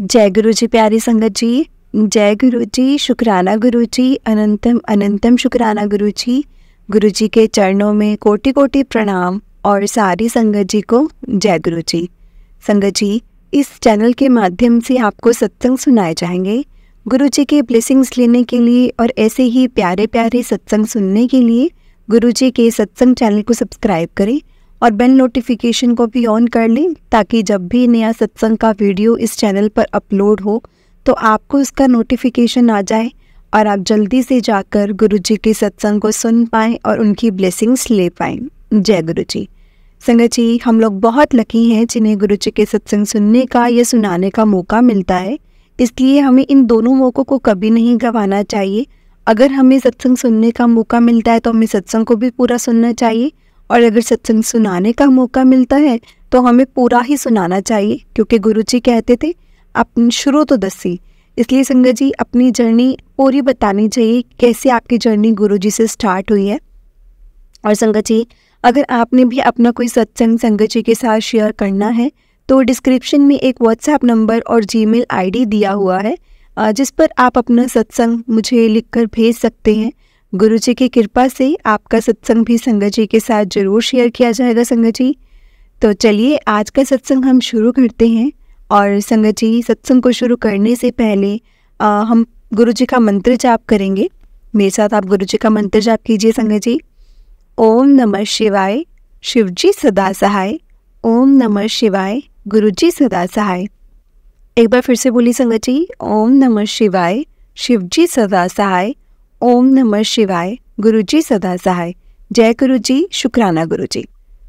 जय गुरु जी प्यारी संगत जी। जय गुरु जी, शुक्राना गुरु जी, अनंतम अनंतम शुक्राना गुरु जी। गुरु जी के चरणों में कोटि कोटि प्रणाम और सारी संगत जी को जय गुरु जी। संगत जी, इस चैनल के माध्यम से आपको सत्संग सुनाए जाएंगे। गुरु जी के ब्लेसिंग्स लेने के लिए और ऐसे ही प्यारे प्यारे सत्संग सुनने के लिए गुरु जी के सत्संग चैनल को सब्सक्राइब करें और बेल नोटिफिकेशन को भी ऑन कर लें, ताकि जब भी नया सत्संग का वीडियो इस चैनल पर अपलोड हो तो आपको इसका नोटिफिकेशन आ जाए और आप जल्दी से जाकर गुरु जी के सत्संग को सुन पाएँ और उनकी ब्लेसिंग्स ले पाएँ। जय गुरु जी। संगत जी, हम लोग बहुत लकी हैं जिन्हें गुरु जी के सत्संग सुनने का या सुनाने का मौका मिलता है, इसलिए हमें इन दोनों मौक़ों को कभी नहीं गंवाना चाहिए। अगर हमें सत्संग सुनने का मौका मिलता है तो हमें सत्संग को भी पूरा सुनना चाहिए, और अगर सत्संग सुनाने का मौका मिलता है तो हमें पूरा ही सुनाना चाहिए, क्योंकि गुरु जी कहते थे अपनी शुरू तो दसी। इसलिए संगत जी, अपनी जर्नी पूरी बतानी चाहिए, कैसे आपकी जर्नी गुरु जी से स्टार्ट हुई है। और संगत जी, अगर आपने भी अपना कोई सत्संग संगत जी के साथ शेयर करना है तो डिस्क्रिप्शन में एक व्हाट्सएप नंबर और जीमेल आईडी दिया हुआ है, जिस पर आप अपना सत्संग मुझे लिखकर भेज सकते हैं। गुरु जी की कृपा से आपका सत्संग भी संगत जी के साथ ज़रूर शेयर किया जाएगा। संगत जी, तो चलिए आज का सत्संग हम शुरू करते हैं। और संगत जी, सत्संग को शुरू करने से पहले हम गुरु जी का मंत्र जाप करेंगे। मेरे साथ आप गुरु जी का मंत्र जाप कीजिए। संगत जी, ओम नमः शिवाय, शिव जी सदा सहाय। ओम नमः शिवाय, गुरु जी सदा सहाय। एक बार फिर से बोली संगत जी, ओम नमः शिवाय, शिव जी सदा सहाय। ओम नमः शिवाय, गुरु जी सदा सहाय। जय गुरु जी, शुक्राना गुरु जी।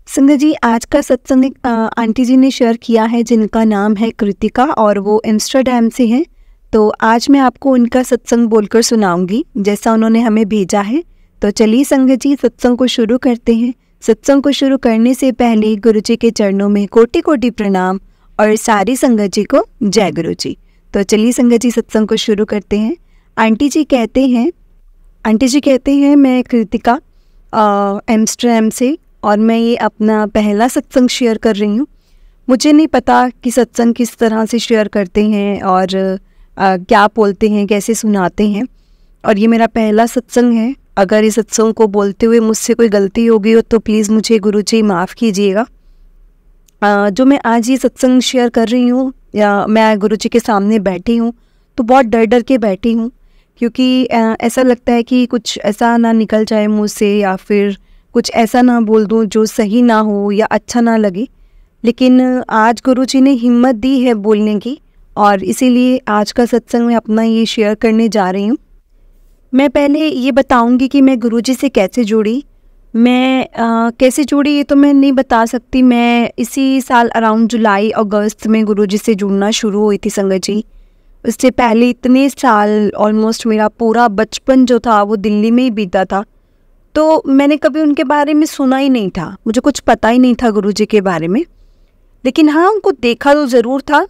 संगत जी, आज का सत्संग एक आंटी जी ने शेयर किया है जिनका नाम है कृतिका और वो एम्स्टर्डम से हैं। तो आज मैं आपको उनका सत्संग बोलकर सुनाऊंगी जैसा उन्होंने हमें भेजा है। तो चलिए संगत जी, सत्संग को शुरू करते हैं। सत्संग को शुरू करने से पहले गुरु जी के चरणों में कोटि कोटि प्रणाम और सारी संगत जी को जय गुरु जी। तो चलिए संगत जी, सत्संग को शुरू करते हैं। आंटी जी कहते हैं मैं कृतिका एम्स्टर्डम से, और मैं ये अपना पहला सत्संग शेयर कर रही हूँ। मुझे नहीं पता कि सत्संग किस तरह से शेयर करते हैं और क्या बोलते हैं, कैसे सुनाते हैं, और ये मेरा पहला सत्संग है। अगर इस सत्संग को बोलते हुए मुझसे कोई गलती हो गई हो तो प्लीज़ मुझे गुरु जी माफ़ कीजिएगा। जो मैं आज ये सत्संग शेयर कर रही हूँ, या मैं गुरु जी के सामने बैठी हूँ तो बहुत डर डर के बैठी हूँ, क्योंकि ऐसा लगता है कि कुछ ऐसा ना निकल जाए मुँह से, या फिर कुछ ऐसा ना बोल दूँ जो सही ना हो या अच्छा ना लगे। लेकिन आज गुरु जी ने हिम्मत दी है बोलने की, और इसीलिए आज का सत्संग मैं अपना ये शेयर करने जा रही हूँ। मैं पहले ये बताऊंगी कि मैं गुरु जी से कैसे जुड़ी। मैं कैसे जुड़ी ये तो मैं नहीं बता सकती। मैं इसी साल अराउंड जुलाई अगस्त में गुरु जी से जुड़ना शुरू हुई थी संगत जी। उससे पहले इतने साल, ऑलमोस्ट मेरा पूरा बचपन जो था वो दिल्ली में ही बीता था, तो मैंने कभी उनके बारे में सुना ही नहीं था, मुझे कुछ पता ही नहीं था गुरु जी के बारे में। लेकिन हाँ, उनको देखा तो ज़रूर था।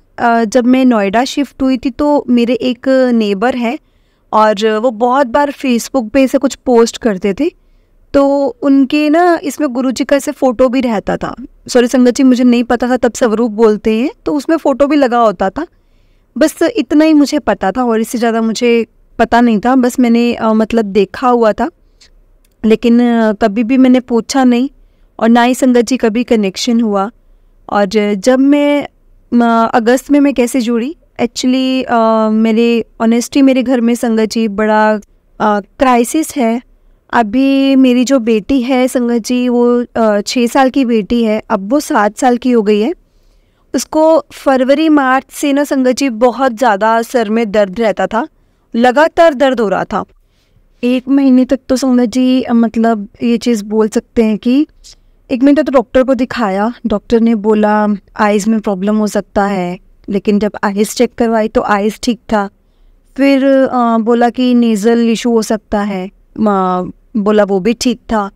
जब मैं नोएडा शिफ्ट हुई थी तो मेरे एक नेबर है और वो बहुत बार फेसबुक पे ऐसे कुछ पोस्ट करते थे, तो उनके ना इसमें गुरु जी का ऐसे फ़ोटो भी रहता था। सॉरी संगत जी, मुझे नहीं पता था तब स्वरूप बोलते हैं, तो उसमें फ़ोटो भी लगा होता था। बस इतना ही मुझे पता था और इससे ज़्यादा मुझे पता नहीं था। बस मैंने मतलब देखा हुआ था, लेकिन कभी भी मैंने पूछा नहीं, और ना ही संगत जी कभी कनेक्शन हुआ। और जब मैं अगस्त में मैं कैसे जुड़ी, एक्चुअली मेरे घर में संगत जी बड़ा क्राइसिस है। अभी मेरी जो बेटी है संगत जी, वो 6 साल की बेटी है, अब वो 7 साल की हो गई है। उसको फरवरी मार्च से ना संगत जी बहुत ज़्यादा सर में दर्द रहता था, लगातार दर्द हो रहा था। 1 महीने तक तो संगत जी मतलब ये चीज़ बोल सकते हैं कि 1 महीने तो डॉक्टर को दिखाया। डॉक्टर ने बोला आइज़ में प्रॉब्लम हो सकता है, लेकिन जब आइज़ चेक करवाई तो आइज़ ठीक था। फिर बोला कि नेज़ल इशू हो सकता है, बोला वो भी ठीक था।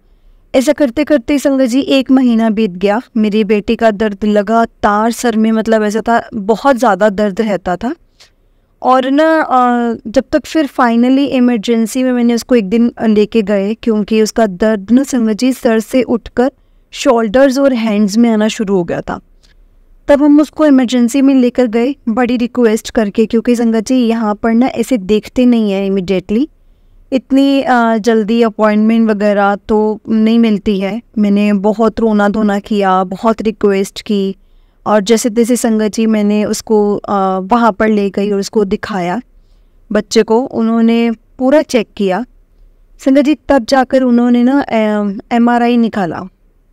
ऐसा करते करते संगत जी 1 महीना बीत गया। मेरी बेटी का दर्द लगातार सर में, मतलब ऐसा था बहुत ज़्यादा दर्द रहता था। और ना जब तक फिर फाइनली इमरजेंसी में मैंने उसको एक दिन लेके गए, क्योंकि उसका दर्द ना संगत जी सर से उठकर शोल्डर्स और हैंड्स में आना शुरू हो गया था। तब हम उसको इमरजेंसी में लेकर गए बड़ी रिक्वेस्ट करके, क्योंकि संगत जी यहाँ पर ना ऐसे देखते नहीं है इमिडिएटली, इतनी जल्दी अपॉइंटमेंट वगैरह तो नहीं मिलती है। मैंने बहुत रोना धोना किया, बहुत रिक्वेस्ट की, और जैसे तैसे संगत जी मैंने उसको वहाँ पर ले गई और उसको दिखाया बच्चे को। उन्होंने पूरा चेक किया संगत जी, तब जाकर उन्होंने ना MRI निकाला।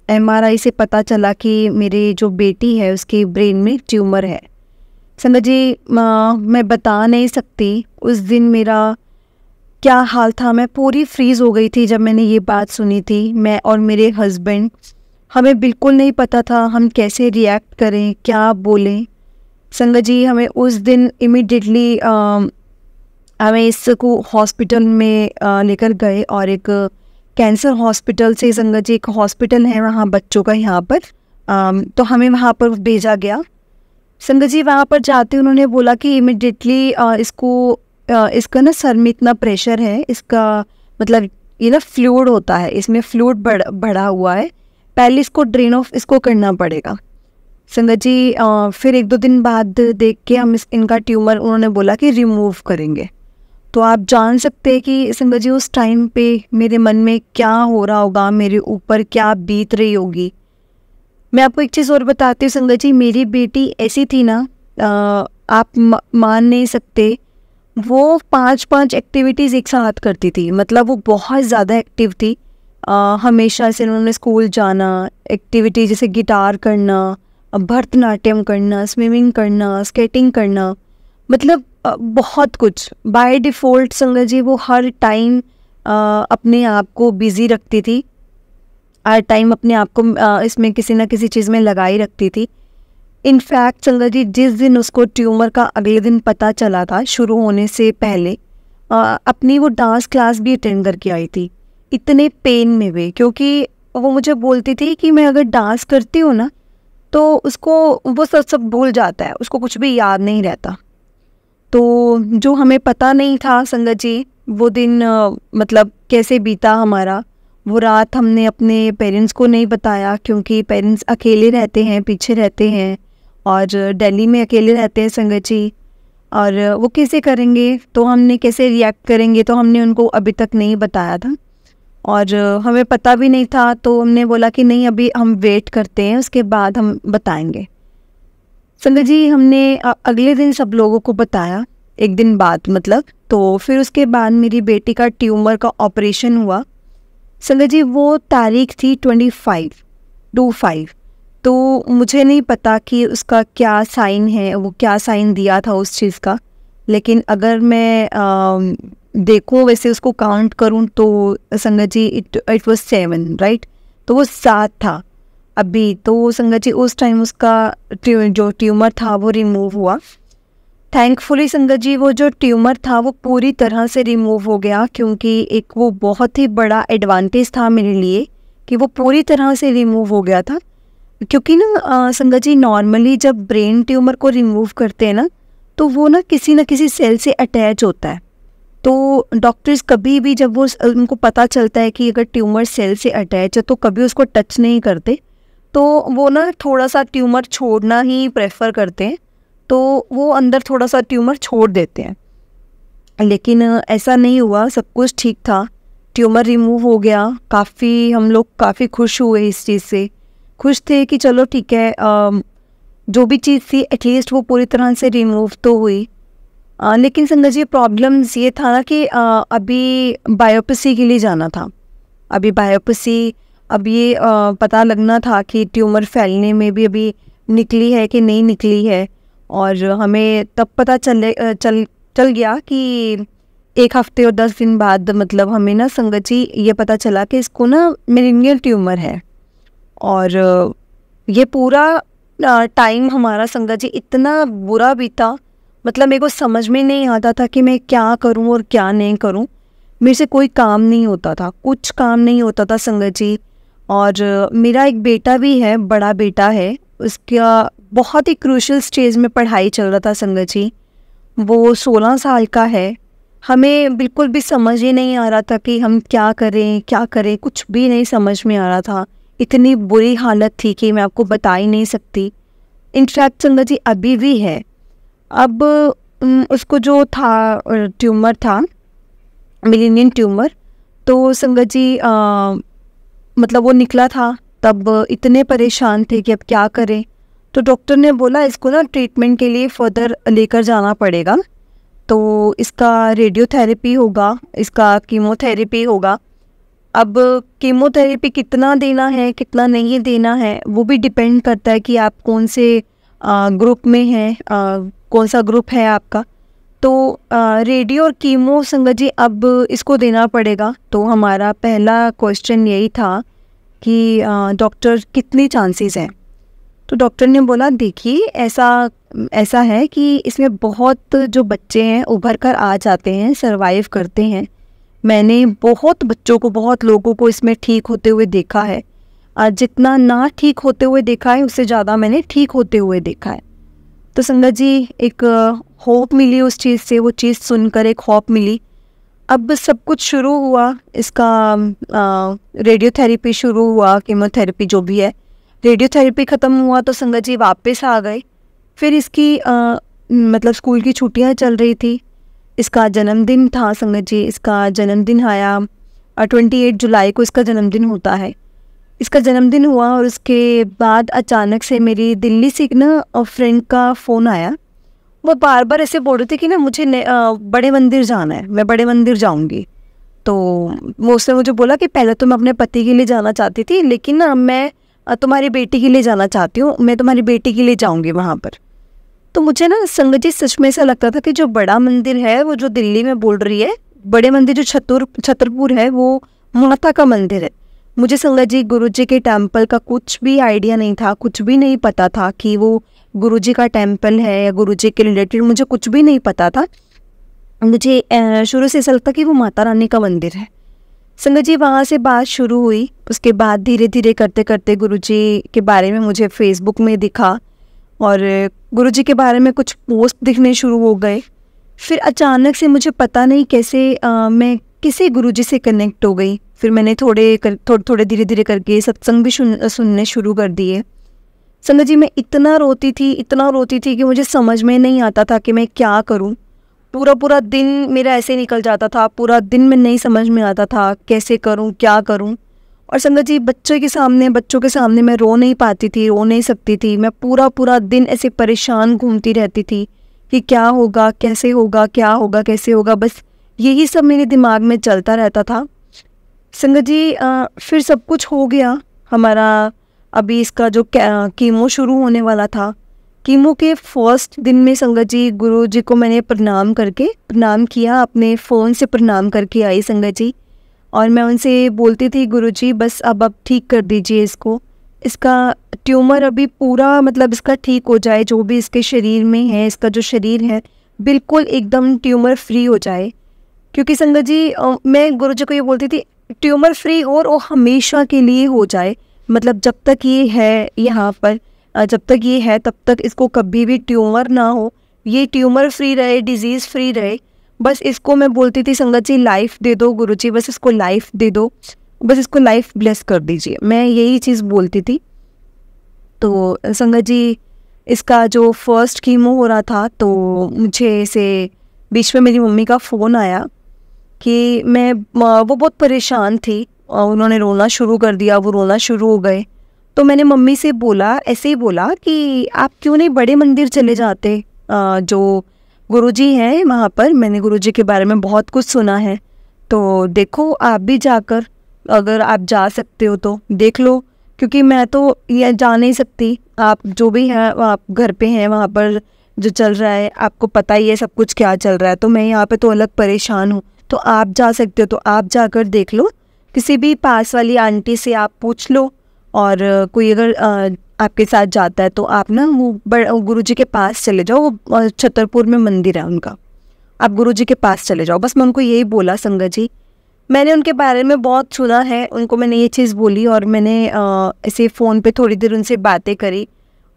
MRI से पता चला कि मेरी जो बेटी है उसके ब्रेन में ट्यूमर है। संगत जी मैं बता नहीं सकती उस दिन मेरा क्या हाल था। मैं पूरी फ्रीज हो गई थी जब मैंने ये बात सुनी थी। मैं और मेरे हस्बैंड, हमें बिल्कुल नहीं पता था हम कैसे रिएक्ट करें, क्या बोलें। संगत जी हमें उस दिन इमिडिएटली हमें इसको हॉस्पिटल में लेकर गए, और एक कैंसर हॉस्पिटल से, संगत जी एक हॉस्पिटल है वहाँ बच्चों का यहाँ पर, तो हमें वहाँ पर भेजा गया। संगत जी वहाँ पर जाते उन्होंने बोला कि इमिडिएटली इसका ना सर में इतना प्रेशर है, इसका मतलब ये ना फ्लूइड होता है, इसमें फ्लूइड बढ़ा हुआ है, पहले इसको ड्रेन ऑफ इसको करना पड़ेगा। संगत जी फिर 1-2 दिन बाद देख के हम इनका ट्यूमर उन्होंने बोला कि रिमूव करेंगे। तो आप जान सकते हैं कि संगत जी उस टाइम पे मेरे मन में क्या हो रहा होगा, मेरे ऊपर क्या बीत रही होगी। मैं आपको एक चीज़ और बताती हूँ संगत जी, मेरी बेटी ऐसी थी ना, आप मान नहीं सकते, वो 5 एक्टिविटीज़ एक साथ करती थी। मतलब वो बहुत ज़्यादा एक्टिव थी। हमेशा से उन्होंने स्कूल जाना, एक्टिविटी जैसे गिटार करना, भरतनाट्यम करना, स्विमिंग करना, स्केटिंग करना, मतलब बहुत कुछ। बाय डिफ़ॉल्ट संगत जी वो हर टाइम अपने आप को बिज़ी रखती थी, हर टाइम अपने आप को इसमें किसी न किसी चीज़ में लगाई रखती थी। इनफैक्ट संगत जी जिस दिन उसको ट्यूमर का अगले दिन पता चला था, शुरू होने से पहले अपनी वो डांस क्लास भी अटेंड करके आई थी, इतने पेन में भी, क्योंकि वो मुझे बोलती थी कि मैं अगर डांस करती हूँ ना तो उसको वो सब भूल जाता है, उसको कुछ भी याद नहीं रहता। तो जो हमें पता नहीं था संगत जी वो दिन मतलब कैसे बीता हमारा, वो रात हमने अपने पेरेंट्स को नहीं बताया, क्योंकि पेरेंट्स अकेले रहते हैं, पीछे रहते हैं, और दिल्ली में अकेले रहते हैं संगत जी, और वो कैसे करेंगे, तो हमने कैसे रिएक्ट करेंगे, तो हमने उनको अभी तक नहीं बताया था, और हमें पता भी नहीं था। तो हमने बोला कि नहीं अभी हम वेट करते हैं, उसके बाद हम बताएंगे। संगत जी हमने अगले दिन सब लोगों को बताया, एक दिन बाद मतलब। तो फिर उसके बाद मेरी बेटी का ट्यूमर का ऑपरेशन हुआ संगत जी। वो तारीख थी 25/5। तो मुझे नहीं पता कि उसका क्या साइन है, वो क्या साइन दिया था उस चीज़ का, लेकिन अगर मैं देखूँ वैसे उसको काउंट करूँ तो संगत जी इट वाज 7, राइट। तो वो 7 था अभी। तो संगत जी उस टाइम उसका जो ट्यूमर था वो रिमूव हुआ। थैंकफुली संगत जी वो जो ट्यूमर था वो पूरी तरह से रिमूव हो गया, क्योंकि एक वो बहुत ही बड़ा एडवांटेज था मेरे लिए कि वो पूरी तरह से रिमूव हो गया था। क्योंकि ना संगत जी नॉर्मली जब ब्रेन ट्यूमर को रिमूव करते हैं ना तो वो ना किसी सेल से अटैच होता है। तो डॉक्टर्स कभी भी जब वो उनको पता चलता है कि अगर ट्यूमर सेल से अटैच है तो कभी उसको टच नहीं करते, तो वो ना थोड़ा सा ट्यूमर छोड़ना ही प्रेफर करते हैं, तो वो अंदर थोड़ा सा ट्यूमर छोड़ देते हैं। लेकिन ऐसा नहीं हुआ, सब कुछ ठीक था, ट्यूमर रिमूव हो गया। हम लोग काफ़ी खुश हुए इस चीज़ से, खुश थे कि चलो ठीक है, जो भी चीज़ थी एटलीस्ट वो पूरी तरह से रिमूव तो हुई। लेकिन संगत जी प्रॉब्लम्स ये था ना कि अभी बायोप्सी के लिए जाना था। अभी बायोप्सी, अब ये पता लगना था कि ट्यूमर फैलने में भी अभी निकली है कि नहीं निकली है, और हमें तब पता चल गया कि 1 हफ्ते और 10 दिन बाद मतलब हमें ना संगत जी ये पता चला कि इसको ना मेनिंजियल ट्यूमर है। और ये पूरा टाइम हमारा संगत जी इतना बुरा बीता, मतलब मेरे को समझ में नहीं आता था कि मैं क्या करूं और क्या नहीं करूं। मेरे से कोई काम नहीं होता था, कुछ काम नहीं होता था संगत जी। और मेरा एक बेटा भी है, बड़ा बेटा है, उसका बहुत ही क्रूशियल स्टेज में पढ़ाई चल रहा था संगत जी। वो 16 साल का है। हमें बिल्कुल भी समझ ही नहीं आ रहा था कि हम क्या करें, कुछ भी नहीं समझ में आ रहा था। इतनी बुरी हालत थी कि मैं आपको बता ही नहीं सकती। इनफैक्ट संगत जी अभी भी है। अब उसको जो था ट्यूमर था, मिलेनियम ट्यूमर, तो संगत जी मतलब वो निकला था, तब इतने परेशान थे कि अब क्या करें। तो डॉक्टर ने बोला इसको ना ट्रीटमेंट के लिए फर्दर लेकर जाना पड़ेगा, तो इसका रेडियोथेरेपी होगा, इसका कीमोथेरेपी होगा। अब कीमोथेरेपी कितना देना है कितना नहीं देना है वो भी डिपेंड करता है कि आप कौन से ग्रुप में हैं, कौन सा ग्रुप है आपका। तो रेडियो और कीमो संगत जी अब इसको देना पड़ेगा। तो हमारा पहला क्वेश्चन यही था कि डॉक्टर कितनी चांसेस हैं। तो डॉक्टर ने बोला देखिए ऐसा है कि इसमें बहुत जो बच्चे हैं उभर कर आ जाते हैं, सरवाइव करते हैं। मैंने बहुत बच्चों को, बहुत लोगों को इसमें ठीक होते हुए देखा है। जितना ना ठीक होते हुए देखा है उससे ज़्यादा मैंने ठीक होते हुए देखा है। तो संगत जी एक होप मिली उस चीज़ से, वो चीज़ सुनकर एक होप मिली। अब सब कुछ शुरू हुआ, इसका रेडियोथेरेपी शुरू हुआ, कीमोथेरेपी जो भी है। रेडियोथेरेपी ख़त्म हुआ तो संगत जी वापस आ गए। फिर इसकी मतलब स्कूल की छुट्टियां चल रही थी, इसका जन्मदिन था संगत जी, इसका जन्मदिन आया 28 जुलाई को इसका जन्मदिन होता है। इसका जन्मदिन हुआ और उसके बाद अचानक से मेरी दिल्ली से ना फ्रेंड का फ़ोन आया। वो बार बार ऐसे बोल रहे थे कि ना मुझे बड़े मंदिर जाना है, मैं बड़े मंदिर जाऊंगी। तो वो उसने मुझे बोला कि पहले तो मैं अपने पति के लिए जाना चाहती थी, लेकिन ना मैं तुम्हारी बेटी के लिए जाना चाहती हूँ, मैं तुम्हारी बेटी के लिए जाऊंगी वहाँ पर। तो मुझे ना संगत जी सच में ऐसा लगता था कि जो बड़ा मंदिर है वो जो दिल्ली में बोल रही है, बड़े मंदिर जो छतरपुर है वो माता का मंदिर है। मुझे संगत जी गुरुजी के टेम्पल का कुछ भी आइडिया नहीं था, कुछ भी नहीं पता था कि वो गुरुजी का टेम्पल है या गुरुजी के रिलेटेड मुझे कुछ भी नहीं पता था। मुझे शुरू से ऐसा लगता कि वो माता रानी का मंदिर है। संगत जी वहाँ से बात शुरू हुई। उसके बाद धीरे धीरे करते करते गुरुजी के बारे में मुझे फेसबुक में दिखा और गुरुजी के बारे में कुछ पोस्ट दिखने शुरू हो गए। फिर अचानक से मुझे पता नहीं कैसे मैं किसी गुरुजी से कनेक्ट हो गई। फिर मैंने थोड़े धीरे धीरे करके सत्संग भी सुनने शुरू कर दिए। संगत जी मैं इतना रोती थी कि मुझे समझ में नहीं आता था कि मैं क्या करूं। पूरा दिन मेरा ऐसे निकल जाता था, पूरा दिन में नहीं समझ में आता था कैसे करूं, क्या करूं। और संगत जी बच्चों के सामने मैं रो नहीं पाती थी, रो नहीं सकती थी। मैं पूरा दिन ऐसे परेशान घूमती रहती थी कि क्या होगा, कैसे होगा, क्या होगा, कैसे होगा, बस यही सब मेरे दिमाग में चलता रहता था। संगत जी फिर सब कुछ हो गया हमारा। अभी इसका जो कीमो शुरू होने वाला था, कीमो के फर्स्ट दिन में संगत जी गुरु जी को मैंने प्रणाम किया, अपने फ़ोन से प्रणाम करके आई संगत जी। और मैं उनसे बोलती थी गुरु जी बस अब ठीक कर दीजिए इसको, इसका ट्यूमर अभी पूरा मतलब इसका ठीक हो जाए, जो भी इसके शरीर में है, इसका जो शरीर है बिल्कुल एकदम ट्यूमर फ्री हो जाए। क्योंकि संगत जी मैं गुरु जी को ये बोलती थी ट्यूमर फ्री हो और वो हमेशा के लिए हो जाए। मतलब जब तक ये है यहाँ पर, जब तक ये है तब तक इसको कभी भी ट्यूमर ना हो, ये ट्यूमर फ्री रहे, डिजीज़ फ्री रहे। बस इसको मैं बोलती थी संगत जी लाइफ दे दो गुरुजी, बस इसको लाइफ दे दो, बस इसको लाइफ ब्लेस कर दीजिए, मैं यही चीज़ बोलती थी। तो संगत जी इसका जो फर्स्ट कीमो हो रहा था तो मुझे इसे बीच में मेरी मम्मी का फ़ोन आया कि वो बहुत परेशान थी और उन्होंने रोना शुरू कर दिया, वो रोना शुरू हो गए। तो मैंने मम्मी से बोला, ऐसे ही बोला कि आप क्यों नहीं बड़े मंदिर चले जाते, जो गुरुजी हैं वहाँ पर, मैंने गुरुजी के बारे में बहुत कुछ सुना है, तो देखो आप भी जाकर, अगर आप जा सकते हो तो देख लो। क्योंकि मैं तो ये जा नहीं सकती, आप जो भी हैं आप घर पे हैं, वहाँ पर जो चल रहा है आपको पता ही है सब कुछ क्या चल रहा है, तो मैं यहाँ पे तो अलग परेशान हूँ। तो आप जा सकते हो तो आप जाकर देख लो, किसी भी पास वाली आंटी से आप पूछ लो, और कोई अगर आपके साथ जाता है तो आप ना वो गुरुजी के पास चले जाओ, वो छतरपुर में मंदिर है उनका, आप गुरुजी के पास चले जाओ। बस मैं उनको यही बोला संगत जी। मैंने उनके बारे में बहुत सुना है, उनको मैंने ये चीज़ बोली और मैंने ऐसे फ़ोन पे थोड़ी देर उनसे बातें करी।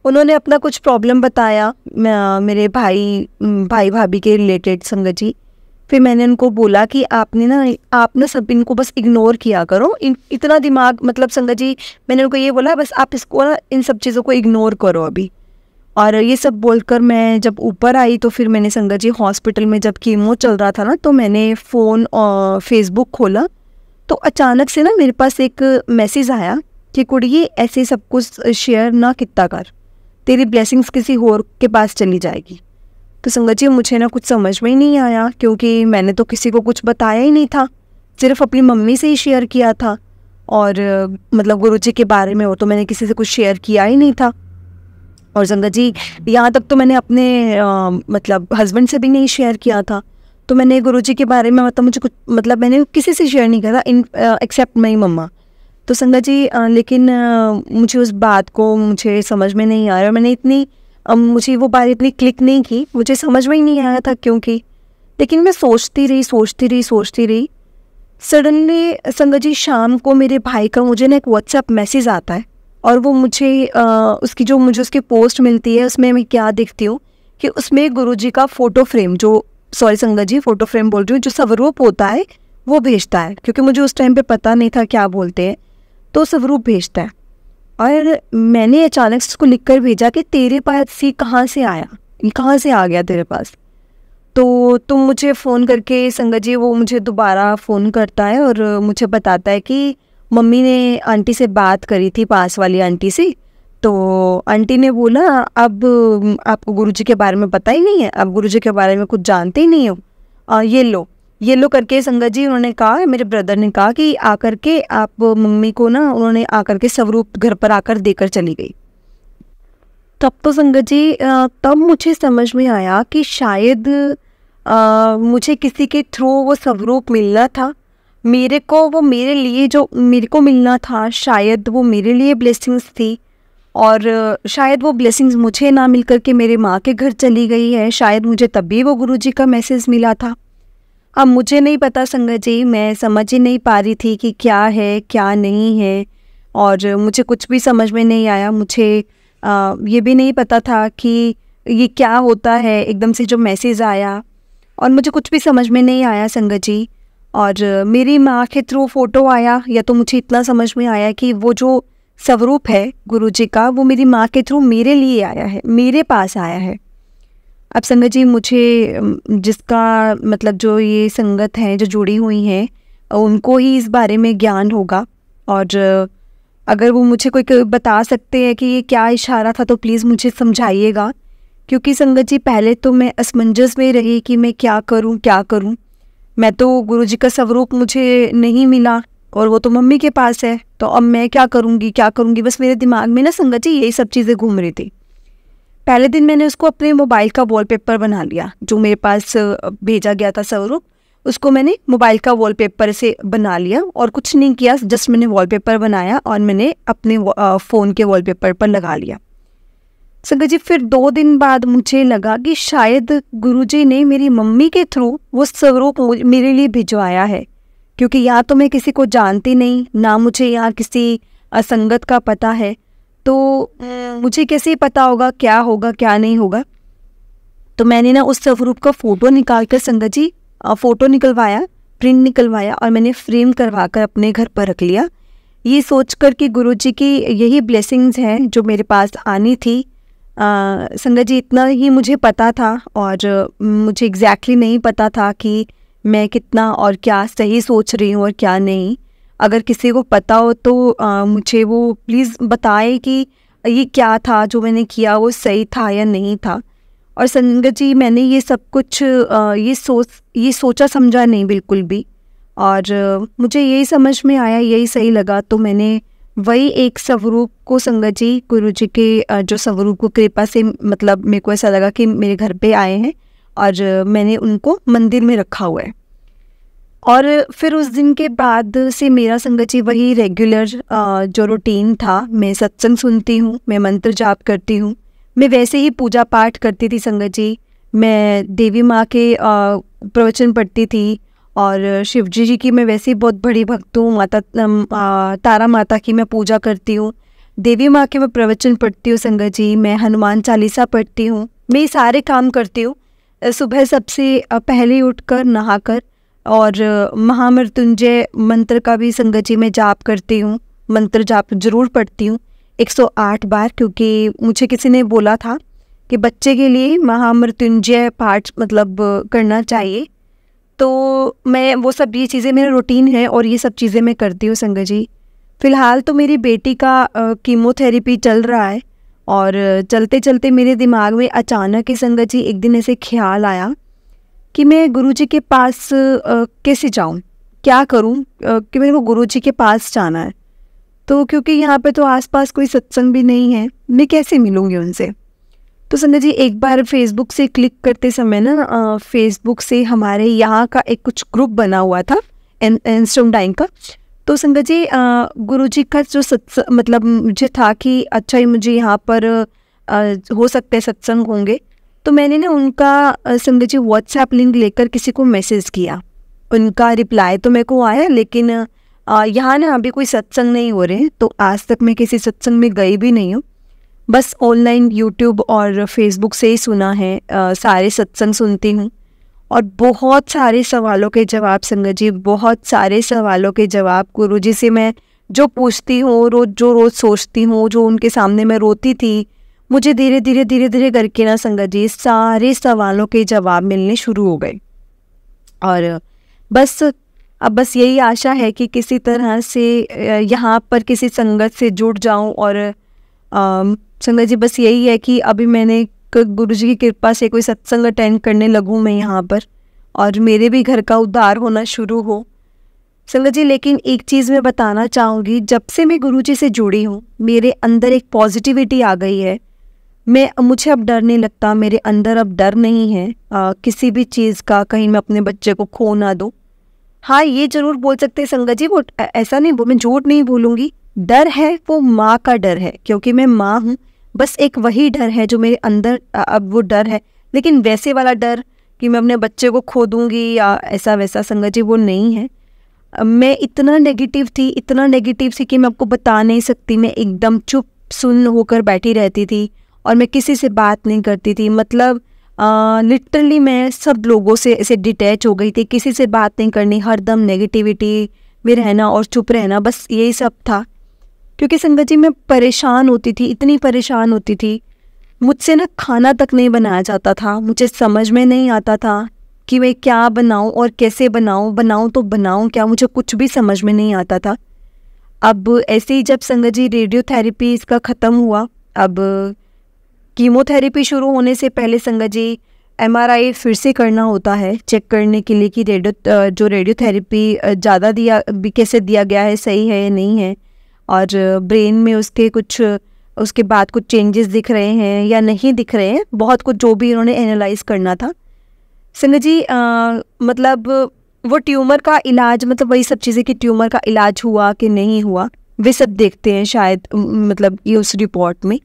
उन्होंने अपना कुछ प्रॉब्लम बताया मेरे भाई भाभी के रिलेटेड संगत जी। फिर मैंने उनको बोला कि आप ना सब इनको बस इग्नोर किया करो, इतना दिमाग, मतलब संगत जी मैंने उनको ये बोला बस आप इसको ना इन सब चीज़ों को इग्नोर करो अभी। और ये सब बोलकर मैं जब ऊपर आई तो फिर मैंने संगत जी हॉस्पिटल में जब कीमो चल रहा था ना, तो मैंने फ़ोन और फेसबुक खोला तो अचानक से ना मेरे पास एक मैसेज आया कि कुड़िए ऐसे सब कुछ शेयर ना कितना कर, तेरी ब्लेसिंग्स किसी और के पास चली जाएगी। तो संगत जी मुझे ना कुछ समझ में ही नहीं आया, क्योंकि मैंने तो किसी को कुछ बताया ही नहीं था, सिर्फ अपनी मम्मी से ही शेयर किया था। और मतलब गुरुजी के बारे में और तो मैंने किसी से कुछ शेयर किया ही नहीं था। और संगत जी यहाँ तक तो मैंने अपने मतलब हस्बैंड से भी नहीं शेयर किया था। तो मैंने गुरुजी के बारे में मतलब मुझे कुछ मतलब मैंने किसी से शेयर नहीं करा एक्सेप्ट मेरी मम्मा। तो संगत जी लेकिन मुझे उस बात को मुझे समझ में नहीं आ रहा। मैंने इतनी मुझे वो बात इतनी क्लिक नहीं की, मुझे समझ में ही नहीं आया था क्योंकि। लेकिन मैं सोचती रही। सडनली संगत जी शाम को मेरे भाई का मुझे ना एक व्हाट्सएप मैसेज आता है और वो मुझे मुझे उसकी पोस्ट मिलती है, उसमें मैं क्या देखती हूँ कि उसमें गुरुजी का फ़ोटो फ्रेम फ़ोटो फ्रेम बोल रही हूँ, जो स्वरूप होता है वो भेजता है, क्योंकि मुझे उस टाइम पे पता नहीं था क्या बोलते हैं, तो स्वरूप भेजता है। और मैंने अचानक से उसको लिख कर भेजा कि तेरे पास ये कहाँ से आया, ये कहाँ से आ गया तेरे पास। तो तुम मुझे फ़ोन करके संगत जी वो मुझे दोबारा फ़ोन करता है और मुझे बताता है कि मम्मी ने आंटी से बात करी थी, पास वाली आंटी से। तो आंटी ने बोला अब आपको गुरुजी के बारे में पता ही नहीं है, आप गुरुजी के बारे में कुछ जानते ही नहीं हो। ये लो करके संगत जी उन्होंने कहा, मेरे ब्रदर ने कहा कि आकर के आप मम्मी को ना, उन्होंने आकर के स्वरूप घर पर आकर देकर चली गई। तब तो संगत जी तब मुझे समझ में आया कि शायद मुझे किसी के थ्रू वो स्वरूप मिलना था, मेरे को वो मेरे लिए जो मेरे को मिलना था, शायद वो मेरे लिए ब्लेसिंग्स थी। और शायद वो ब्लेसिंग्स मुझे ना मिल कर के मेरे माँ के घर चली गई है, शायद मुझे तभी वो गुरुजी का मैसेज मिला था। अब मुझे नहीं पता संगत जी, मैं समझ ही नहीं पा रही थी कि क्या है क्या नहीं है, और मुझे कुछ भी समझ में नहीं आया। मुझे ये भी नहीं पता था कि ये क्या होता है, एकदम से जो मैसेज आया और मुझे कुछ भी समझ में नहीं आया संगत जी। और मेरी माँ के थ्रू फ़ोटो आया, या तो मुझे इतना समझ में आया कि वो जो स्वरूप है गुरुजी का वो मेरी माँ के थ्रू मेरे लिए आया है, मेरे पास आया है। अब संगत जी मुझे जिसका मतलब जो ये संगत है जो जुड़ी हुई हैं उनको ही इस बारे में ज्ञान होगा, और अगर वो मुझे कोई बता सकते हैं कि ये क्या इशारा था तो प्लीज़ मुझे समझाइएगा। क्योंकि संगत जी पहले तो मैं असमंजस में रही कि मैं क्या करूं। मैं तो गुरुजी का स्वरूप मुझे नहीं मिला और वो तो मम्मी के पास है, तो अब मैं क्या करूंगी, बस मेरे दिमाग में ना संगत जी यही सब चीज़ें घूम रही थी। पहले दिन मैंने उसको अपने मोबाइल का वॉलपेपर बना लिया, जो मेरे पास भेजा गया था स्वरूप, उसको मैंने मोबाइल का वॉलपेपर से बना लिया और कुछ नहीं किया, जस्ट मैंने वॉलपेपर बनाया और मैंने अपने फ़ोन के वॉलपेपर पर लगा लिया। संगत जी फिर 2 दिन बाद मुझे लगा कि शायद गुरुजी ने मेरी मम्मी के थ्रू वो स्वरूप मेरे लिए भिजवाया है, क्योंकि यहाँ तो मैं किसी को जानती नहीं, ना मुझे यहाँ किसी संगत का पता है, तो मुझे कैसे पता होगा क्या नहीं होगा। तो मैंने ना उस स्वरूप का फ़ोटो निकाल कर संगत जी फ़ोटो निकलवाया, प्रिंट निकलवाया और मैंने फ्रेम करवा कर अपने घर पर रख लिया, ये सोच कर कि गुरुजी की यही ब्लेसिंग्स हैं जो मेरे पास आनी थी। संगत जी इतना ही मुझे पता था, और मुझे एग्जैक्टली नहीं पता था कि मैं कितना और क्या सही सोच रही हूँ और क्या नहीं। अगर किसी को पता हो तो मुझे वो प्लीज़ बताए कि ये क्या था जो मैंने किया, वो सही था या नहीं था। और संगत जी मैंने ये सब कुछ ये सोचा समझा नहीं बिल्कुल भी, और मुझे यही समझ में आया, यही सही लगा, तो मैंने वही एक स्वरूप को संगत जी गुरुजी के जो स्वरूप को कृपा से मतलब मेरे को ऐसा लगा कि मेरे घर पे आए हैं और मैंने उनको मंदिर में रखा हुआ है। और फिर उस दिन के बाद से मेरा संगत जी वही रेगुलर जो रूटीन था, मैं सत्संग सुनती हूँ, मैं मंत्र जाप करती हूँ, मैं वैसे ही पूजा पाठ करती थी संगत जी। मैं देवी माँ के प्रवचन पढ़ती थी और शिव जी की मैं वैसे ही बहुत बड़ी भक्त हूँ। तारा माता की मैं पूजा करती हूँ, देवी माँ के मैं प्रवचन पढ़ती हूँ संगत जी, मैं हनुमान चालीसा पढ़ती हूँ, मैं ये सारे काम करती हूँ। सुबह सबसे पहले उठकर नहाकर और महामृत्युंजय मंत्र का भी संगत जी मैं जाप करती हूँ, मंत्र जाप जरूर पढ़ती हूँ 108 बार, क्योंकि मुझे किसी ने बोला था कि बच्चे के लिए महामृत्युंजय पाठ मतलब करना चाहिए। तो मैं वो सब ये चीज़ें मेरा रूटीन है और ये सब चीज़ें मैं करती हूँ संगत जी। फ़िलहाल तो मेरी बेटी का कीमोथेरेपी चल रहा है और चलते चलते मेरे दिमाग में अचानक ही संगत जी एक दिन ऐसे ख्याल आया कि मैं गुरुजी के पास कैसे जाऊँ, क्या करूँ, कि मेरे को गुरुजी के पास जाना है। तो क्योंकि यहाँ पे तो आसपास कोई सत्संग भी नहीं है, मैं कैसे मिलूँगी उनसे। तो संगत जी एक बार फेसबुक से क्लिक करते समय ना फेसबुक से हमारे यहाँ का एक कुछ ग्रुप बना हुआ था इंस्टॉम टाइम का। तो संगत जी गुरुजी का जो मतलब मुझे था कि अच्छा ही मुझे यहाँ पर हो सकता है सत्संग होंगे। तो मैंने ना उनका संगत जी व्हाट्सएप लिंक लेकर किसी को मैसेज किया। उनका रिप्लाई तो मेरे को आया, लेकिन यहाँ ना अभी कोई सत्संग नहीं हो रहे हैं, तो आज तक मैं किसी सत्संग में गई भी नहीं हूँ। बस ऑनलाइन यूट्यूब और फेसबुक से ही सुना है, सारे सत्संग सुनती हूँ और बहुत सारे सवालों के जवाब संगत जी, बहुत सारे सवालों के जवाब गुरुजी से मैं जो पूछती हूँ, रोज़ सोचती हूँ, जो उनके सामने मैं रोती थी, मुझे धीरे धीरे करके ना संगत जी सारे सवालों के जवाब मिलने शुरू हो गए। और बस यही आशा है कि किसी तरह से यहाँ पर किसी संगत से जुड़ जाऊँ। और संगत जी बस यही है कि अभी मैंने गुरुजी की कृपा से कोई सत्संग अटेंड करने लगूँ मैं यहाँ पर, और मेरे भी घर का उद्धार होना शुरू हो संगत जी। लेकिन एक चीज़ मैं बताना चाहूँगी, जब से मैं गुरुजी से जुड़ी हूँ मेरे अंदर एक पॉजिटिविटी आ गई है। मुझे अब डर नहीं लगता, मेरे अंदर अब डर नहीं है किसी भी चीज़ का, कहीं मैं अपने बच्चे को खो ना दूँ। हाँ ये ज़रूर बोल सकते हैं संगत जी, वो ऐसा नहीं, वो मैं झूठ नहीं बोलूँगी, डर है वो माँ का डर है, क्योंकि मैं माँ हूँ। बस एक वही डर है जो मेरे अंदर अब वो डर है, लेकिन वैसे वाला डर कि मैं अपने बच्चे को खो दूँगी या ऐसा वैसा संगत जी वो नहीं है। मैं इतना नेगेटिव थी कि मैं आपको बता नहीं सकती। मैं एकदम चुप सुन होकर बैठी रहती थी और मैं किसी से बात नहीं करती थी। मतलब लिटरली मैं सब लोगों से ऐसे डिटैच हो गई थी, किसी से बात नहीं करनी, हरदम नेगेटिविटी में रहना और चुप रहना, बस यही सब था। क्योंकि संगत जी मैं परेशान होती थी, इतनी परेशान होती थी, मुझसे ना खाना तक नहीं बनाया जाता था। मुझे समझ में नहीं आता था कि मैं क्या बनाऊं और कैसे बनाऊं तो बनाऊं क्या, मुझे कुछ भी समझ में नहीं आता था। अब ऐसे ही जब संगत जी रेडियोथेरेपी इसका ख़त्म हुआ, अब कीमोथेरेपी शुरू होने से पहले संगत जी MRI फिर से करना होता है चेक करने के लिए कि जो रेडियोथेरेपी ज़्यादा कैसे दिया गया है, सही है या नहीं है, और ब्रेन में उसके बाद कुछ चेंजेस दिख रहे हैं या नहीं दिख रहे हैं, बहुत कुछ जो भी उन्होंने एनालाइज करना था संगत जी। मतलब वो ट्यूमर का इलाज, मतलब वही सब चीज़ें कि ट्यूमर का इलाज हुआ कि नहीं हुआ, वे सब देखते हैं शायद, मतलब ये उस रिपोर्ट में।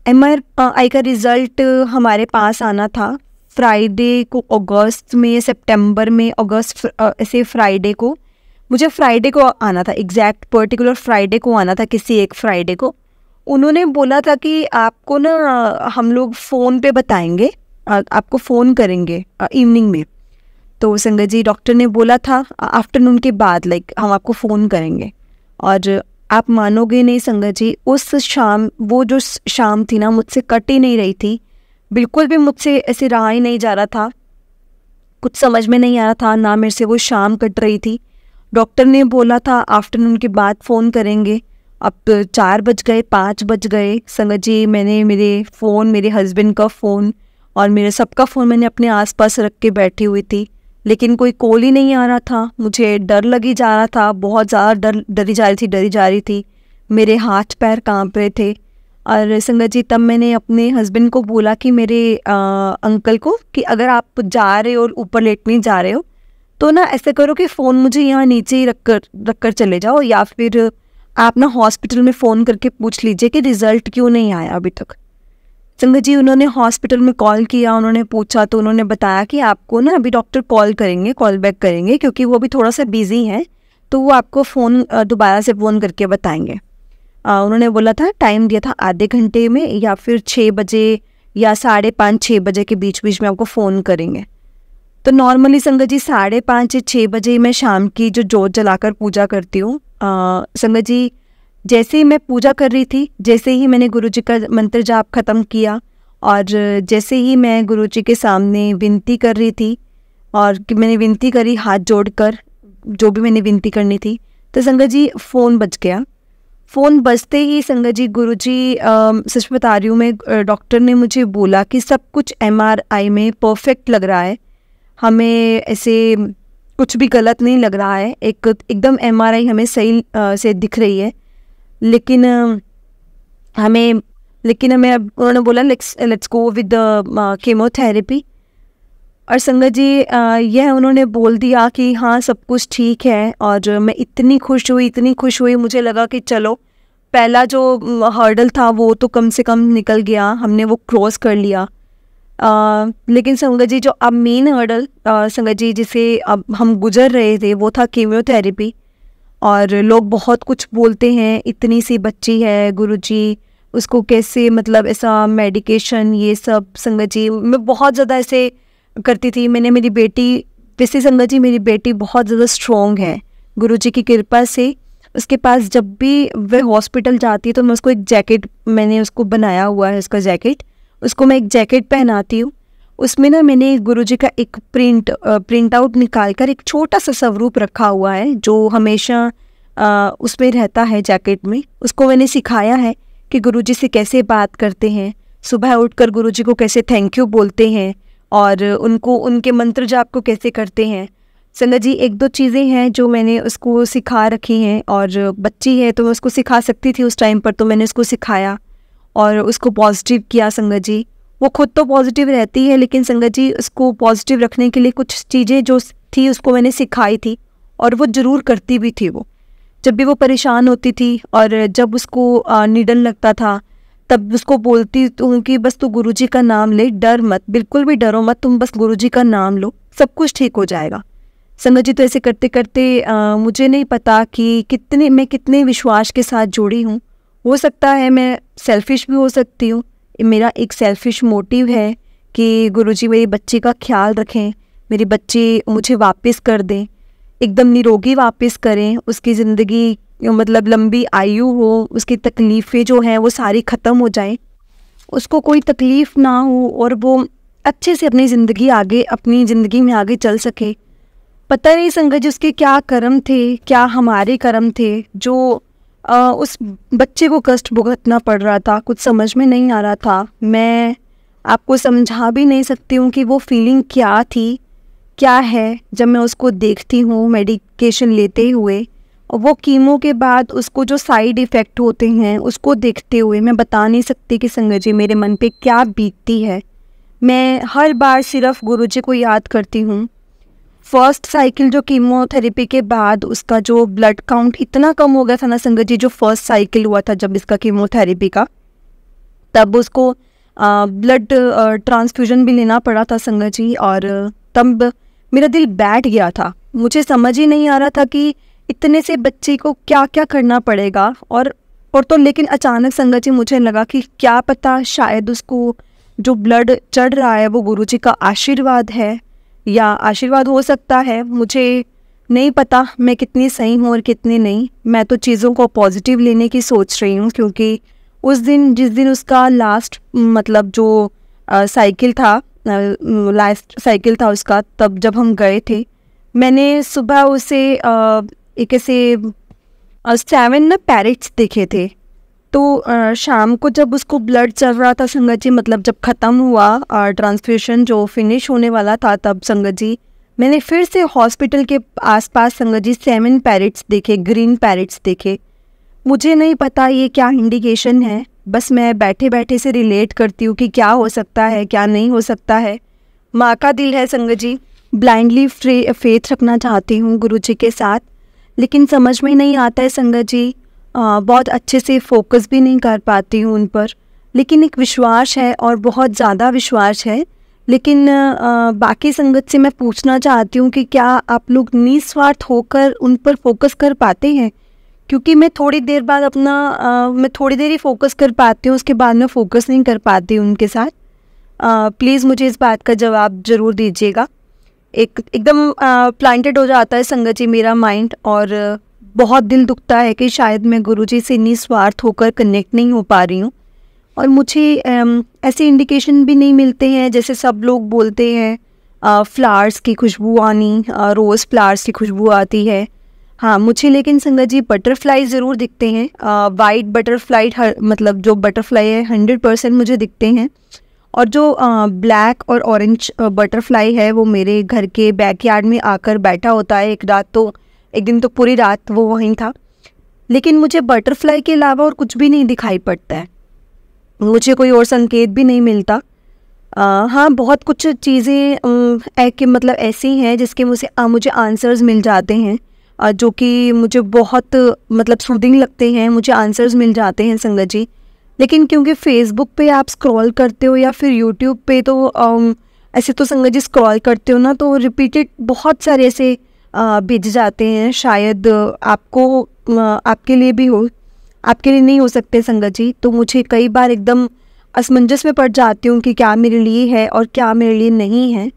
MRI का रिज़ल्ट हमारे पास आना था फ्राइडे को, अगस्त में, सितंबर में, अगस्त ऐसे फ्राइडे को, मुझे फ्राइडे को आना था, एग्जैक्ट पर्टिकुलर फ्राइडे को आना था, किसी एक फ्राइडे को। उन्होंने बोला था कि आपको ना हम लोग फ़ोन पे बताएंगे, आपको फ़ोन करेंगे इवनिंग में। तो संगत जी डॉक्टर ने बोला था आफ्टरनून के बाद हम आपको फ़ोन करेंगे। और आप मानोगे नहीं संगत जी, उस शाम, वो जो शाम थी ना मुझसे कट ही नहीं रही थी, बिल्कुल भी मुझसे ऐसे रहा ही नहीं जा रहा था, कुछ समझ में नहीं आ रहा था, ना मेरे से वो शाम कट रही थी। डॉक्टर ने बोला था आफ्टरनून के बाद फ़ोन करेंगे। अब 4 बज गए, 5 बज गए संगत जी, मैंने मेरे फ़ोन, मेरे हस्बैंड का फ़ोन और मेरे सबका फ़ोन मैंने अपने आसपास रख के बैठी हुई थी, लेकिन कोई कॉल ही नहीं आ रहा था। मुझे डर लगी जा रहा था, बहुत ज़्यादा डरी जा रही थी, मेरे हाथ पैर काँप रहे थे। और संगत जी तब मैंने अपने हस्बैंड को बोला कि मेरे अंकल को कि अगर आप जा रहे हो और ऊपर लेटने जा रहे हो तो ना ऐसे करो कि फ़ोन मुझे यहाँ नीचे ही रख कर चले जाओ, या फिर आप ना हॉस्पिटल में फ़ोन करके पूछ लीजिए कि रिज़ल्ट क्यों नहीं आया अभी तक। संगत जी उन्होंने हॉस्पिटल में कॉल किया, उन्होंने पूछा तो उन्होंने बताया कि आपको ना अभी डॉक्टर कॉल बैक करेंगे, क्योंकि वो भी थोड़ा सा बिजी हैं, तो वो आपको फ़ोन दोबारा से फ़ोन करके बताएंगे। उन्होंने बोला था, टाइम दिया था आधे घंटे में या फिर 6 बजे या 5:30-6 बजे के बीच में आपको फ़ोन करेंगे। तो नॉर्मली संगत जी 5:30 या 6 बजे मैं शाम की जो जोत जलाकर पूजा करती हूँ, संगत जी जैसे ही मैं पूजा कर रही थी, जैसे ही मैंने गुरुजी का मंत्र जाप ख़त्म किया और जैसे ही मैं गुरुजी के सामने विनती कर रही थी और कि मैंने विनती करी हाथ जोड़कर, जो भी मैंने विनती करनी थी, तो संगत जी फ़ोन बज गया। फ़ोन बजते ही संगत जी गुरुजी, सच बता रही हूँ मैं, डॉक्टर ने मुझे बोला कि सब कुछ MRI में परफेक्ट लग रहा है, हमें ऐसे कुछ भी गलत नहीं लग रहा है, एकदम MRI हमें सही से दिख रही है। लेकिन हमें अब उन्होंने बोला let's go with the chemotherapy. और संगत जी यह उन्होंने बोल दिया कि हाँ सब कुछ ठीक है, और मैं इतनी खुश हुई, मुझे लगा कि चलो पहला जो हर्डल था वो तो कम से कम निकल गया, हमने वो क्रॉस कर लिया। लेकिन संगत जी जो अब मेन हर्डल संगत जी जिसे अब हम गुजर रहे थे वो था कीमोथेरेपी। और लोग बहुत कुछ बोलते हैं, इतनी सी बच्ची है गुरुजी, उसको कैसे मतलब ऐसा मेडिकेशन ये सब। संगत जी मैं बहुत ज़्यादा ऐसे करती थी। मैंने मेरी बेटी, वैसे संगत जी मेरी बेटी बहुत ज़्यादा स्ट्रॉन्ग है गुरुजी की कृपा से। उसके पास जब भी वह हॉस्पिटल जाती है तो मैं उसको एक जैकेट, मैंने उसको बनाया हुआ है उसका जैकेट, उसको मैं एक जैकेट पहनाती हूँ। उसमें ना मैंने गुरुजी का एक प्रिंट आउट निकाल कर एक छोटा सा स्वरूप रखा हुआ है जो हमेशा उसमें रहता है जैकेट में। उसको मैंने सिखाया है कि गुरुजी से कैसे बात करते हैं, सुबह उठकर गुरुजी को कैसे थैंक यू बोलते हैं, और उनको उनके मंत्र जाप को कैसे करते हैं। संगत जी एक दो चीज़ें हैं जो मैंने उसको सिखा रखी हैं, और बच्ची है तो मैं उसको सिखा सकती थी उस टाइम पर, तो मैंने उसको सिखाया और उसको पॉजिटिव किया। संगत जी वो खुद तो पॉजिटिव रहती है, लेकिन संगत जी उसको पॉजिटिव रखने के लिए कुछ चीज़ें जो थी उसको मैंने सिखाई थी, और वो ज़रूर करती भी थी। वो जब भी वो परेशान होती थी और जब उसको नीडल लगता था तब उसको बोलती हूँ कि बस तू गुरुजी का नाम ले, डर मत, बिल्कुल भी डरो मत, तुम बस गुरुजी का नाम लो, सब कुछ ठीक हो जाएगा। संगत जी तो ऐसे करते करते मुझे नहीं पता कि मैं कितने विश्वास के साथ जुड़ी हूँ। हो सकता है मैं सेल्फिश भी हो सकती हूँ, मेरा एक सेल्फिश मोटिव है कि गुरुजी मेरी बच्ची का ख्याल रखें, मेरी बच्ची मुझे वापस कर दें, एकदम निरोगी वापस करें, उसकी ज़िंदगी मतलब लंबी आयु हो, उसकी तकलीफ़ें जो हैं वो सारी ख़त्म हो जाएं, उसको कोई तकलीफ़ ना हो और वो अच्छे से अपनी ज़िंदगी में आगे चल सके। पता नहीं संगत जी उसके क्या कर्म थे, क्या हमारे कर्म थे, जो उस बच्चे को कष्ट भुगतना पड़ रहा था, कुछ समझ में नहीं आ रहा था। मैं आपको समझा भी नहीं सकती हूँ कि वो फीलिंग क्या थी, क्या है, जब मैं उसको देखती हूँ मेडिकेशन लेते हुए, और वो कीमो के बाद उसको जो साइड इफ़ेक्ट होते हैं उसको देखते हुए मैं बता नहीं सकती कि संगत जी मेरे मन पे क्या बीतती है। मैं हर बार सिर्फ गुरुजी को याद करती हूँ। फर्स्ट साइकिल जो कीमोथेरेपी के बाद उसका जो ब्लड काउंट इतना कम हो गया था ना संगत जी, जो फर्स्ट साइकिल हुआ था जब इसका कीमोथेरेपी का, तब उसको ब्लड ट्रांसफ्यूजन भी लेना पड़ा था संगत जी। और तब मेरा दिल बैठ गया था, मुझे समझ ही नहीं आ रहा था कि इतने से बच्चे को क्या क्या करना पड़ेगा। और तो लेकिन अचानक संगत जी मुझे लगा कि क्या पता शायद उसको जो ब्लड चढ़ रहा है वो गुरुजी का आशीर्वाद है, या आशीर्वाद हो सकता है, मुझे नहीं पता मैं कितनी सही हूँ और कितनी नहीं। मैं तो चीज़ों को पॉजिटिव लेने की सोच रही हूँ, क्योंकि उस दिन जिस दिन उसका लास्ट मतलब जो साइकिल था, लास्ट साइकिल था उसका, तब जब हम गए थे, मैंने सुबह उसे एक ऐसे 7 ना पैरेट्स देखे थे। तो शाम को जब उसको ब्लड चल रहा था संगत जी, मतलब जब ख़त्म हुआ ट्रांसफ्यूशन जो फिनिश होने वाला था, तब संगत जी मैंने फिर से हॉस्पिटल के आसपास संगत जी 7 पैरेट्स देखे, ग्रीन पैरेट्स देखे। मुझे नहीं पता ये क्या इंडिकेशन है, बस मैं बैठे बैठे से रिलेट करती हूँ कि क्या हो सकता है क्या नहीं हो सकता है। माँ का दिल है संगत जी, ब्लाइंडली फेथ रखना चाहती हूँ गुरुजी के साथ, लेकिन समझ में नहीं आता है संगत जी, बहुत अच्छे से फोकस भी नहीं कर पाती हूँ उन पर। लेकिन एक विश्वास है और बहुत ज़्यादा विश्वास है। लेकिन बाकी संगत से मैं पूछना चाहती हूँ कि क्या आप लोग निस्वार्थ होकर उन पर फोकस कर पाते हैं? क्योंकि मैं थोड़ी देर बाद मैं थोड़ी देर ही फोकस कर पाती हूँ, उसके बाद मैं फोकस नहीं कर पाती हूँ उनके साथ। प्लीज़ मुझे इस बात का जवाब ज़रूर दीजिएगा। एकदम प्लांटेड हो जाता है संगत जी मेरा माइंड, और बहुत दिल दुखता है कि शायद मैं गुरुजी से निस्वार्थ होकर कनेक्ट नहीं हो पा रही हूँ। और मुझे ऐसे इंडिकेशन भी नहीं मिलते हैं जैसे सब लोग बोलते हैं फ्लावर्स की खुशबू आनी, रोज़ फ्लावर्स की खुशबू आती है। हाँ, मुझे लेकिन संगत जी बटरफ्लाई ज़रूर दिखते हैं। वाइट बटरफ्लाई मतलब जो बटरफ्लाई है 100% मुझे दिखते हैं। और जो ब्लैक और ऑरेंज बटरफ्लाई है वो मेरे घर के बैकयार्ड में आकर बैठा होता है। एक दिन तो पूरी रात वो वहीं था। लेकिन मुझे बटरफ्लाई के अलावा और कुछ भी नहीं दिखाई पड़ता है, मुझे कोई और संकेत भी नहीं मिलता। हाँ, बहुत कुछ चीज़ें कि मतलब ऐसी हैं जिसके मुझे आंसर्स मिल जाते हैं, जो कि मुझे बहुत मतलब सूदिंग लगते हैं, मुझे आंसर्स मिल जाते हैं संगत जी। लेकिन क्योंकि फेसबुक पे आप स्क्रॉल करते हो या फिर यूट्यूब पे तो ऐसे तो संगत जी स्क्रॉल करते हो ना, तो रिपीटेड बहुत सारे ऐसे भेज जाते हैं। शायद आपके लिए भी हो, आपके लिए नहीं हो सकते संगत जी। तो मुझे कई बार एकदम असमंजस में पड़ जाती हूँ कि क्या मेरे लिए है और क्या मेरे लिए नहीं है।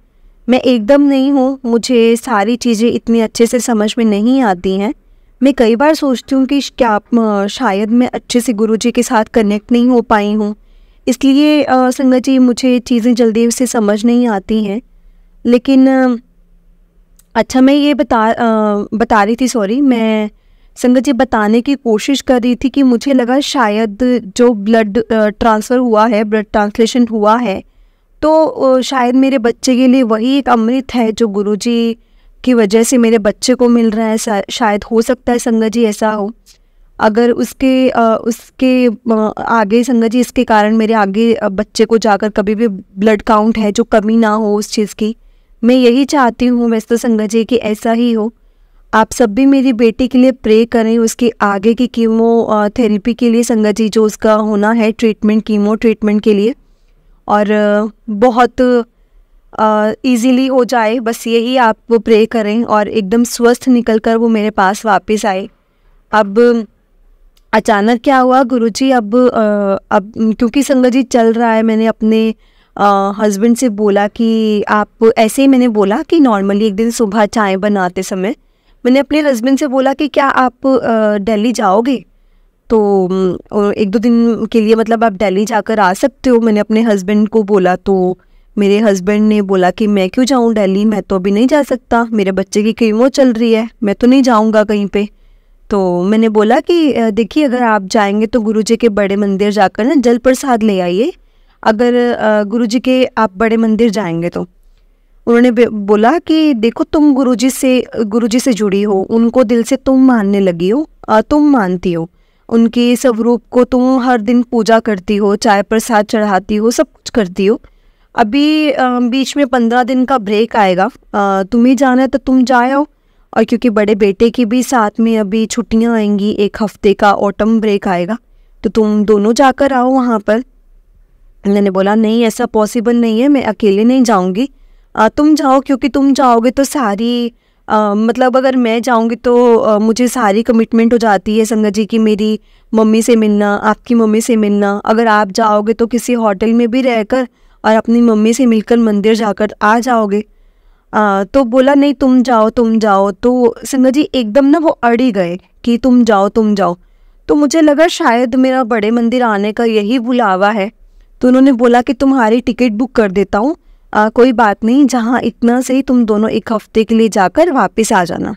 मैं एकदम नहीं हूँ, मुझे सारी चीज़ें इतनी अच्छे से समझ में नहीं आती हैं। मैं कई बार सोचती हूँ कि क्या शायद मैं अच्छे से गुरुजी के साथ कनेक्ट नहीं हो पाई हूँ, इसलिए संगत जी मुझे चीज़ें जल्दी से समझ नहीं आती हैं। लेकिन अच्छा, मैं ये बता रही थी, सॉरी, मैं संगत जी बताने की कोशिश कर रही थी कि मुझे लगा शायद जो ब्लड ट्रांसफ़र हुआ है, ब्लड ट्रांसलेशन हुआ है, तो शायद मेरे बच्चे के लिए वही एक अमृत है जो गुरुजी की वजह से मेरे बच्चे को मिल रहा है। शायद हो सकता है संगत जी ऐसा हो। अगर उसके आगे संगत जी इसके कारण मेरे आगे बच्चे को जाकर कभी भी ब्लड काउंट है जो कमी ना हो उस चीज़ की, मैं यही चाहती हूँ वैसे तो संगत जी कि ऐसा ही हो। आप सब भी मेरी बेटी के लिए प्रे करें, उसके आगे की कीमो थेरेपी के लिए संगत जी, जो उसका होना है ट्रीटमेंट, कीमो ट्रीटमेंट के लिए, और बहुत इजीली हो जाए, बस यही आप प्रे करें और एकदम स्वस्थ निकलकर वो मेरे पास वापस आए। अब अचानक क्या हुआ गुरुजी, अब क्योंकि संगत जी चल रहा है, मैंने अपने हस्बैंड से बोला कि आप ऐसे ही, मैंने बोला कि नॉर्मली एक दिन सुबह चाय बनाते समय मैंने अपने हस्बैंड से बोला कि क्या आप दिल्ली जाओगे, तो 1-2 दिन के लिए मतलब आप दिल्ली जाकर आ सकते हो, मैंने अपने हस्बैंड को बोला। तो मेरे हस्बैंड ने बोला कि मैं क्यों जाऊं दिल्ली, मैं तो अभी नहीं जा सकता, मेरे बच्चे की कीमो चल रही है, मैं तो नहीं जाऊंगा कहीं पे। तो मैंने बोला कि देखिए, अगर आप जाएंगे तो गुरुजी के बड़े मंदिर जाकर ना जल प्रसाद ले आइए, अगर गुरुजी के आप बड़े मंदिर जाएंगे तो। उन्होंने बोला कि देखो, तुम गुरुजी से जुड़ी हो, उनको दिल से तुम मानने लगी हो, तुम मानती हो उनके स्वरूप को, तुम हर दिन पूजा करती हो, चाय प्रसाद चढ़ाती हो, सब कुछ करती हो। अभी बीच में 15 दिन का ब्रेक आएगा, तुम्हें जाना है तो तुम जाओ, और क्योंकि बड़े बेटे की भी साथ में अभी छुट्टियां आएंगी, 1 हफ्ते का ऑटम ब्रेक आएगा, तो तुम दोनों जाकर आओ वहाँ पर। मैंने बोला नहीं, ऐसा पॉसिबल नहीं है, मैं अकेले नहीं जाऊँगी, तुम जाओ, क्योंकि तुम जाओगे तो सारी मतलब अगर मैं जाऊंगी तो मुझे सारी कमिटमेंट हो जाती है संगत जी की, मेरी मम्मी से मिलना, आपकी मम्मी से मिलना। अगर आप जाओगे तो किसी होटल में भी रहकर और अपनी मम्मी से मिलकर मंदिर जाकर आ जाओगे। तो बोला नहीं, तुम जाओ तुम जाओ। तो संगत जी एकदम ना वो अड़ ही गए कि तुम जाओ तुम जाओ। तो मुझे लगा शायद मेरा बड़े मंदिर आने का यही बुलावा है, तो उन्होंने बोला कि तुम्हारी टिकट बुक कर देता हूँ, कोई बात नहीं, जहाँ इतना से ही तुम दोनों 1 हफ्ते के लिए जाकर वापस आ जाना।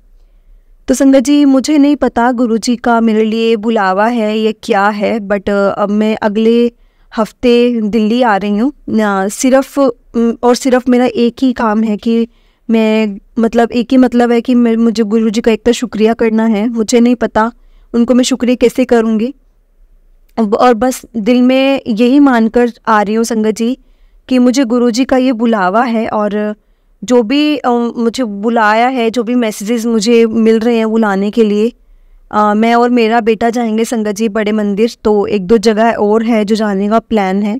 तो संगत जी मुझे नहीं पता गुरुजी का मेरे लिए बुलावा है ये क्या है, बट अब मैं अगले हफ्ते दिल्ली आ रही हूँ। सिर्फ और सिर्फ मेरा एक ही काम है कि मैं मतलब एक ही मतलब है कि मुझे गुरुजी का एक तो शुक्रिया करना है। मुझे नहीं पता उनको मैं शुक्रिया कैसे करूँगी, और बस दिल में यही मानकर आ रही हूँ संगत जी कि मुझे गुरुजी का ये बुलावा है, और जो भी मुझे बुलाया है, जो भी मैसेजेस मुझे मिल रहे हैं बुलाने के लिए, मैं और मेरा बेटा जाएंगे संगत जी बड़े मंदिर। तो 1-2 जगह और है जो जाने का प्लान है,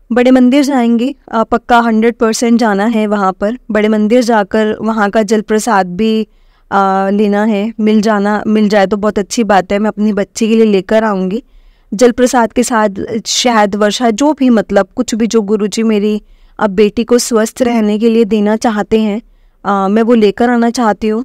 बड़े मंदिर जाएंगे, पक्का 100% जाना है वहाँ पर। बड़े मंदिर जाकर वहाँ का जल प्रसाद भी लेना है, मिल जाए तो बहुत अच्छी बात है, मैं अपनी बच्ची के लिए लेकर आऊँगी। जल प्रसाद के साथ शहद वर्षा, जो भी मतलब कुछ भी जो गुरुजी मेरी अब बेटी को स्वस्थ रहने के लिए देना चाहते हैं, मैं वो लेकर आना चाहती हूँ।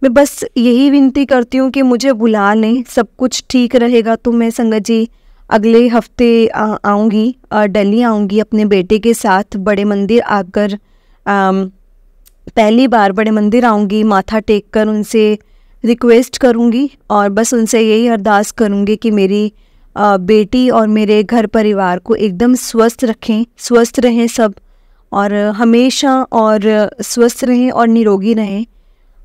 मैं बस यही विनती करती हूँ कि मुझे बुला लें, सब कुछ ठीक रहेगा तो मैं संगत जी अगले हफ्ते आऊँगी, दिल्ली आऊँगी अपने बेटे के साथ। बड़े मंदिर आकर पहली बार बड़े मंदिर आऊँगी, माथा टेक कर उनसे रिक्वेस्ट करूँगी और बस उनसे यही अरदास करूँगी कि मेरी बेटी और मेरे घर परिवार को एकदम स्वस्थ रखें, स्वस्थ रहें सब, और हमेशा और स्वस्थ रहें और निरोगी रहें।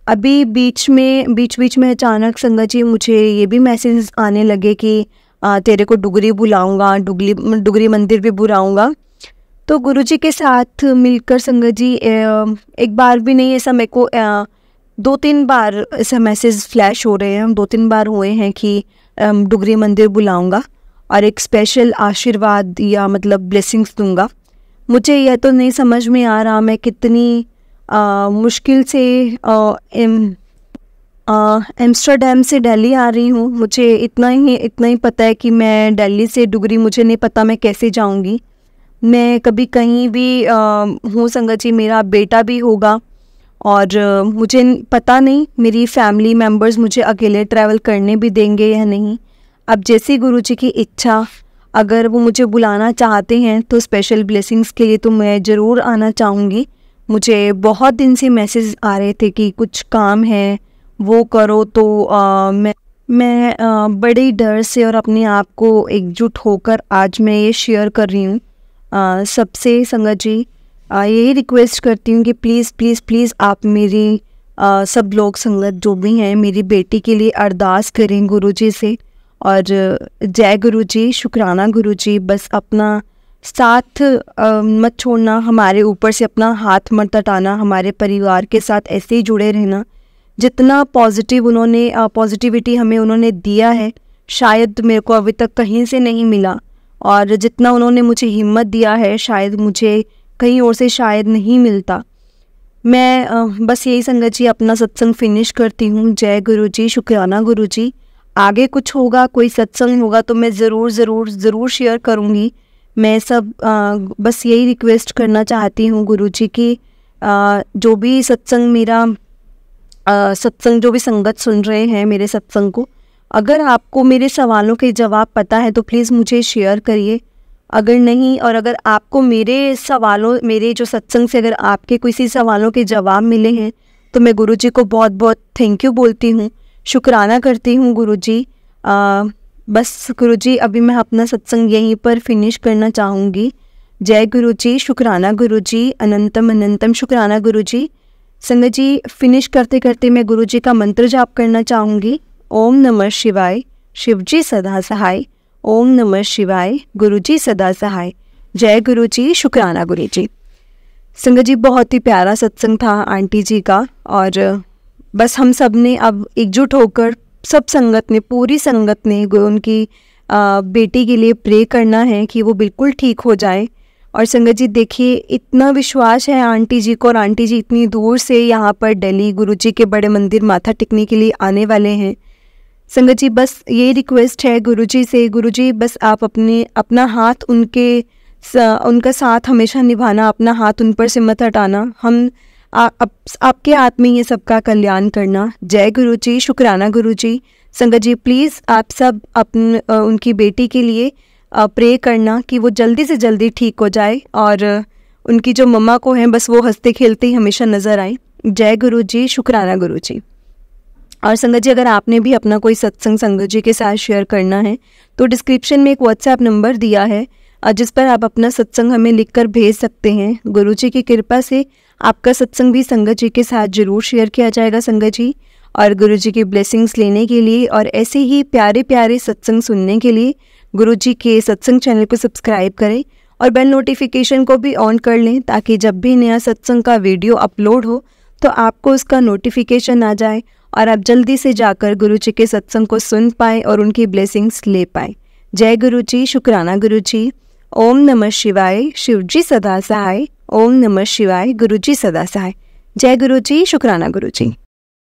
अभी बीच में अचानक संगत जी मुझे ये भी मैसेज आने लगे कि तेरे को डुगरी बुलाऊंगा, डुगरी मंदिर भी बुलाऊंगा। तो गुरुजी के साथ मिलकर संगत जी एक बार भी नहीं, ऐसा मेरे को 2-3 बार ऐसा मैसेज फ्लैश हो रहे हैं, 2-3 बार हुए हैं कि डुगरी मंदिर बुलाऊंगा और एक स्पेशल आशीर्वाद या मतलब ब्लेसिंग्स दूंगा। मुझे यह तो नहीं समझ में आ रहा मैं कितनी मुश्किल से एम्स्टर्डम से दिल्ली आ रही हूँ। मुझे इतना ही पता है कि मैं दिल्ली से डुगरी, मुझे नहीं पता मैं कैसे जाऊँगी। मैं कभी कहीं भी हूँ संगत जी, मेरा बेटा भी होगा और मुझे पता नहीं मेरी फैमिली मेम्बर्स मुझे अकेले ट्रैवल करने भी देंगे या नहीं। अब जैसी गुरुजी की इच्छा, अगर वो मुझे बुलाना चाहते हैं तो स्पेशल ब्लेसिंग्स के लिए तो मैं ज़रूर आना चाहूँगी। मुझे बहुत दिन से मैसेज आ रहे थे कि कुछ काम है वो करो, तो मैं बड़े डर से और अपने आप को एकजुट होकर आज मैं ये शेयर कर रही हूँ सबसे संगत जी। यही रिक्वेस्ट करती हूँ कि प्लीज़ प्लीज़ प्लीज़ आप मेरी सब लोग संगत जो भी हैं मेरी बेटी के लिए अरदास करें गुरुजी से। और जय गुरुजी, शुक्राना गुरुजी। बस अपना साथ मत छोड़ना, हमारे ऊपर से अपना हाथ मत हटाना, हमारे परिवार के साथ ऐसे ही जुड़े रहना। जितना पॉजिटिविटी हमें उन्होंने दिया है शायद मेरे को अभी तक कहीं से नहीं मिला, और जितना उन्होंने मुझे हिम्मत दिया है शायद मुझे कहीं और से शायद नहीं मिलता। मैं बस यही संगत जी अपना सत्संग फिनिश करती हूँ। जय गुरुजी, शुक्राना गुरुजी। आगे कुछ होगा, कोई सत्संग होगा तो मैं ज़रूर शेयर करूँगी। मैं सब बस यही रिक्वेस्ट करना चाहती हूँ गुरुजी की जो भी सत्संग मेरा सत्संग जो भी संगत सुन रहे हैं मेरे सत्संग को, अगर आपको मेरे सवालों के जवाब पता है तो प्लीज़ मुझे शेयर करिए। अगर नहीं, और अगर आपको मेरे जो सत्संग से अगर आपके किसी सवालों के जवाब मिले हैं तो मैं गुरुजी को बहुत बहुत थैंक यू बोलती हूँ, शुक्राना करती हूँ गुरुजी। बस गुरुजी अभी मैं अपना सत्संग यहीं पर फिनिश करना चाहूँगी। जय गुरुजी, शुक्राना गुरुजी, अनंतम अनंतम शुक्राना गुरुजी। संगत जी फिनिश करते करते मैं गुरुजी का मंत्र जाप करना चाहूँगी। ओम नमः शिवाय, शिवजी सदा सहाय। ओम नमः शिवाय, गुरुजी सदा सहाय। जय गुरुजी, शुक्राना गुरुजी। संगत जी बहुत ही प्यारा सत्संग था आंटी जी का, और बस हम सब ने अब एकजुट होकर सब संगत ने, पूरी संगत ने उनकी बेटी के लिए प्रे करना है कि वो बिल्कुल ठीक हो जाए। और संगत जी देखिए इतना विश्वास है आंटी जी को, और आंटी जी इतनी दूर से यहाँ पर दिल्ली गुरुजी के बड़े मंदिर माथा टेकने के लिए आने वाले हैं। संगत जी बस ये रिक्वेस्ट है गुरुजी से, गुरुजी बस आप अपना हाथ उनका साथ हमेशा निभाना, अपना हाथ उन पर से मत हटाना। हम आपके हाथ में ये सबका कल्याण करना। जय गुरुजी, शुक्राना गुरुजी। संगत जी प्लीज़ आप सब उनकी बेटी के लिए प्रे करना कि वो जल्दी से जल्दी ठीक हो जाए, और उनकी जो मम्मा को हैं बस वो हंसते खेलते ही हमेशा नज़र आए। जय गुरुजी, शुक्राना गुरुजी। और संगत जी अगर आपने भी अपना कोई सत्संग संगत जी के साथ शेयर करना है तो डिस्क्रिप्शन में एक व्हाट्सएप नंबर दिया है जिस पर आप अपना सत्संग हमें लिखकर भेज सकते हैं। गुरुजी की कृपा से आपका सत्संग भी संगत जी के साथ ज़रूर शेयर किया जाएगा संगत जी। और गुरुजी की ब्लेसिंग्स लेने के लिए और ऐसे ही प्यारे प्यारे सत्संग सुनने के लिए गुरुजी के सत्संग चैनल को सब्सक्राइब करें और बेल नोटिफिकेशन को भी ऑन कर लें, ताकि जब भी नया सत्संग का वीडियो अपलोड हो तो आपको उसका नोटिफिकेशन आ जाए और आप जल्दी से जाकर गुरुजी के सत्संग को सुन पाएँ और उनकी ब्लेसिंग्स ले पाएँ। जय गुरुजी, शुक्राना गुरुजी। ओम नमः शिवाय, शिवजी सदा सहाय। ओम नमः शिवाय, गुरुजी सदा सहाय। जय गुरुजी, शुक्राना गुरुजी।